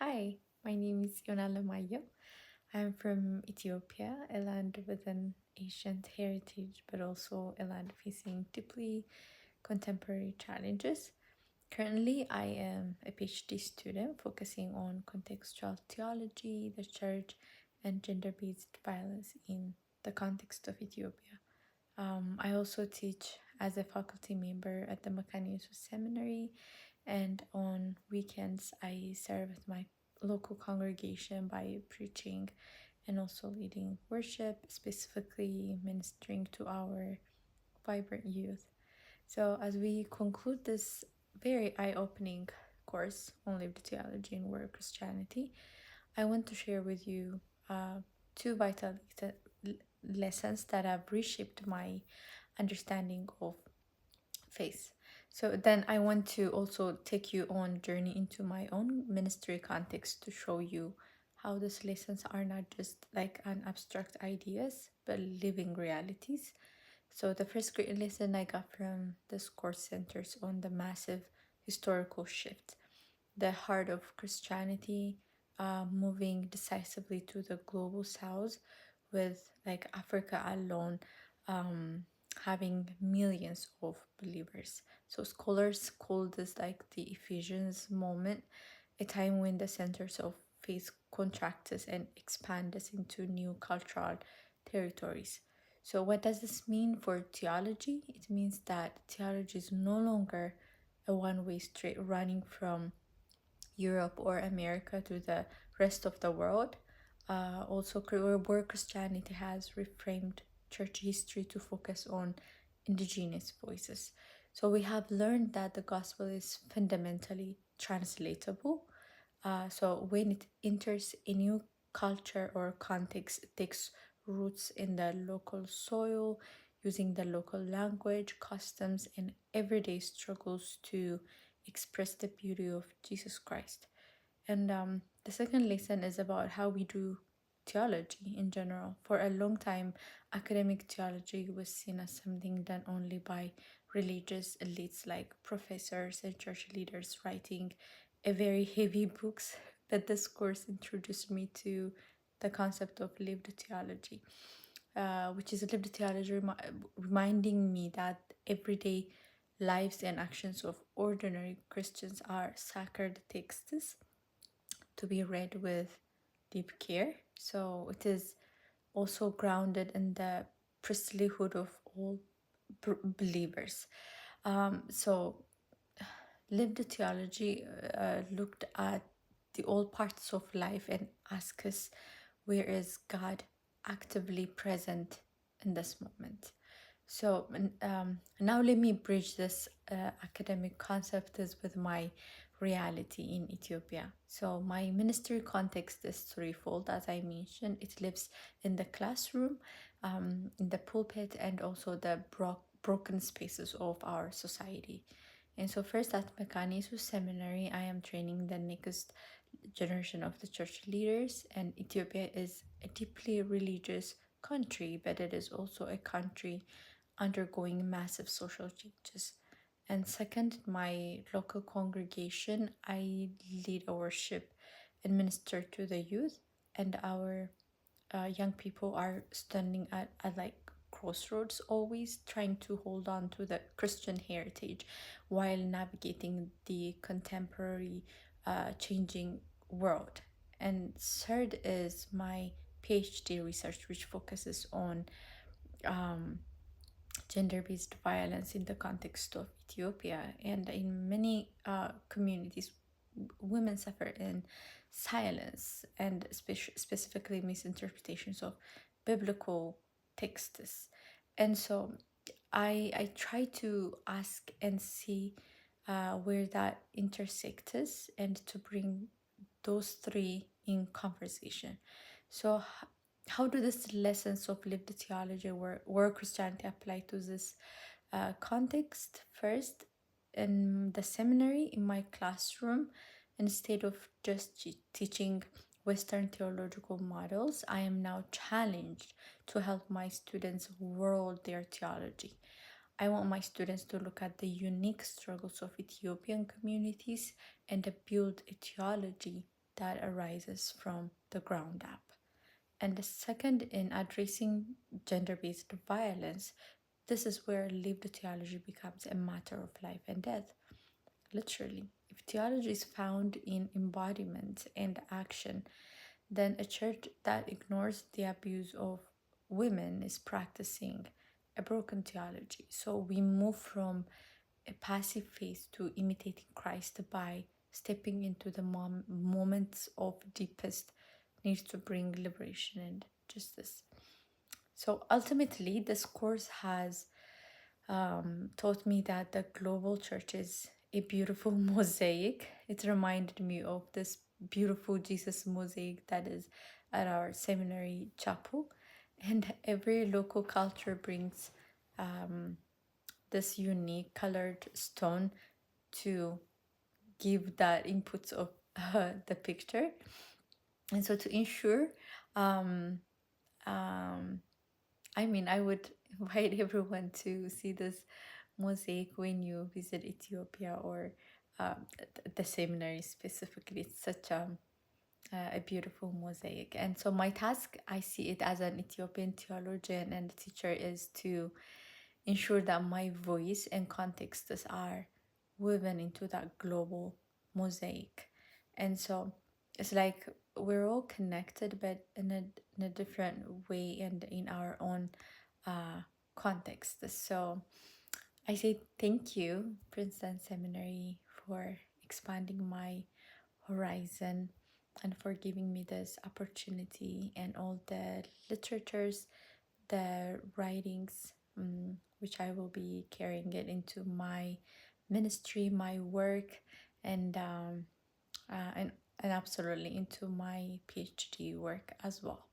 Hi, my name is Yonala Mayo. I'm from Ethiopia, a land with an ancient heritage, but also a land facing deeply contemporary challenges. Currently, I am a PhD student focusing on contextual theology, the church, and gender based violence in the context of Ethiopia. I also teach as a faculty member at the Makani Seminary, and on weekends, I serve with my local congregation by preaching and also leading worship, specifically ministering to our vibrant youth. So, as we conclude this very eye opening course on lived theology and world Christianity, I want to share with you two vital lessons that have reshaped my understanding of faith. So then I want to also take you on journey into my own ministry context to show you how these lessons are not just like an abstract ideas but living realities. So the first great lesson I got from this course centers on the massive historical shift, the heart of Christianity moving decisively to the global south, with like Africa alone um, having millions of believers. So scholars call this like the Ephesians moment, a time when the centers of faith contracts and expands into new cultural territories. So what does this mean for theology? It means that theology is no longer a one-way street running from Europe or America to the rest of the world. Also, where Christianity has reframed church history to focus on indigenous voices. So we have learned that the gospel is fundamentally translatable. So when it enters a new culture or context, it takes roots in the local soil, using the local language, customs, and everyday struggles to express the beauty of Jesus Christ. And the second lesson is about how we do theology in general. For a long time, academic theology was seen as something done only by religious elites like professors and church leaders writing a very heavy books. But this course introduced me to the concept of lived theology, which is lived theology reminding me that everyday lives and actions of ordinary Christians are sacred texts to be read with deep care. So it is also grounded in the priesthood of all believers. So lived theology looked at the all parts of life and asked us, where is God actively present in this moment? So now let me bridge this academic concept is with my reality in Ethiopia. So my ministry context is threefold, as I mentioned. It lives in the classroom, in the pulpit, and also the broken spaces of our society. And so first at Mekanisu Seminary, I am training the next generation of the church leaders, and Ethiopia is a deeply religious country, but it is also a country undergoing massive social changes. And second, my local congregation, I lead a worship and minister to the youth, and our young people are standing at like crossroads, always trying to hold on to the Christian heritage while navigating the contemporary changing world. And third is my PhD research, which focuses on gender-based violence in the context of Ethiopia, and in many communities women suffer in silence and specifically misinterpretations of biblical texts. And so I try to ask and see where that intersects and to bring those three in conversation. So how do these lessons of lived theology where Christianity apply to this context? First, in the seminary, in my classroom, instead of just teaching Western theological models, I am now challenged to help my students world their theology. I want my students to look at the unique struggles of Ethiopian communities and build a theology that arises from the ground up. And the second, in addressing gender based violence, this is where lived theology becomes a matter of life and death. Literally, if theology is found in embodiment and action, then a church that ignores the abuse of women is practicing a broken theology. So we move from a passive faith to imitating Christ by stepping into the moments of deepest need to bring liberation and justice. So ultimately, this course has taught me that the global church is a beautiful mosaic. It reminded me of this beautiful Jesus mosaic that is at our seminary chapel. And every local culture brings this unique colored stone to give that inputs of the picture. And so to ensure, um, I would invite everyone to see this mosaic when you visit Ethiopia or the seminary specifically. It's such a beautiful mosaic. And so my task, I see it as an Ethiopian theologian and teacher, is to ensure that my voice and contexts are woven into that global mosaic. And so it's like we're all connected, but in a different way and in our own context. So I say thank you, Princeton Seminary, for expanding my horizon and for giving me this opportunity and all the literatures, the writings, which I will be carrying it into my ministry, my work, and and absolutely into my PhD work as well.